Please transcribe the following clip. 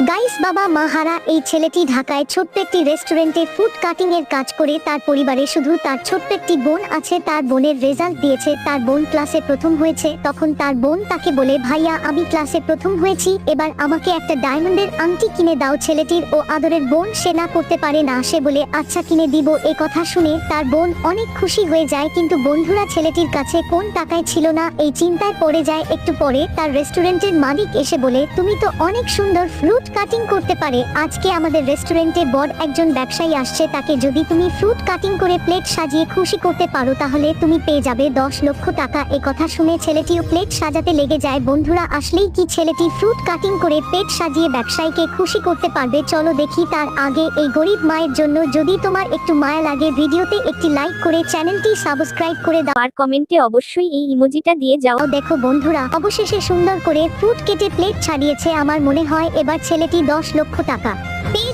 Guys, বাবা মা হারা এই ছেলেটি ঢাকায় ছোট্ট একটি রেস্টুরেন্টে ফুড কাটিং এর কাজ করে। তার পরিবারে শুধু তার ছোট্ট একটি বোন আছে। তার বোনের রেজাল্ট দিয়েছে, তার বোন ক্লাসে প্রথম হয়েছে। তখন তার বোন তাকে বলে, ভাইয়া আমি ক্লাসে প্রথম হয়েছি, এবার আমাকে একটা ডায়মন্ডের আংটি কিনে দাও। ছেলেটির ও আদরের বোন, সে না করতে পারে না, সে বলে আচ্ছা কিনে দিব। এ কথা শুনে তার বোন অনেক খুশি হয়ে যায়, কিন্তু বন্ধুরা ছেলেটির কাছে কোন টাকায় ছিল না, এই চিন্তায় পড়ে যায়। একটু পরে তার রেস্টুরেন্টের মালিক এসে বলে, তুমি তো অনেক সুন্দর ফ্রুট কাটিং করতে পারে, আজকে আমাদের রেস্টুরেন্টে বড় একজন ব্যবসায়ী আসছে, তাকে যদি তুমি ফ্রুট কাটিং করে প্লেট সাজিয়ে খুশি করতে পারো তাহলে তুমি পেয়ে যাবে 10 লক্ষ টাকা। এ কথা শুনে ছেলেটিও প্লেট সাজাতে লেগে যায়। বন্ধুরা আসলেই কি ছেলেটি ফ্রুট কাটিং করে প্লেট সাজিয়ে ব্যবসায়ীকে খুশি করতে পারবে? চলো দেখি। তার আগে এই গরিব মায়ের জন্য যদি তোমার একটু মায়া লাগে, ভিডিওতে একটি লাইক করে চ্যানেলটি সাবস্ক্রাইব করে দাও আর কমেন্টে অবশ্যই এই ইমোজিটা দিয়ে যাও। দেখো বন্ধুরা, অবশেষে সুন্দর করে ফ্রুট কেটে প্লেট ছাড়িয়েছে। আমার মনে হয় এবার ছেলেটি 10 লক্ষ টাকা পেয়ে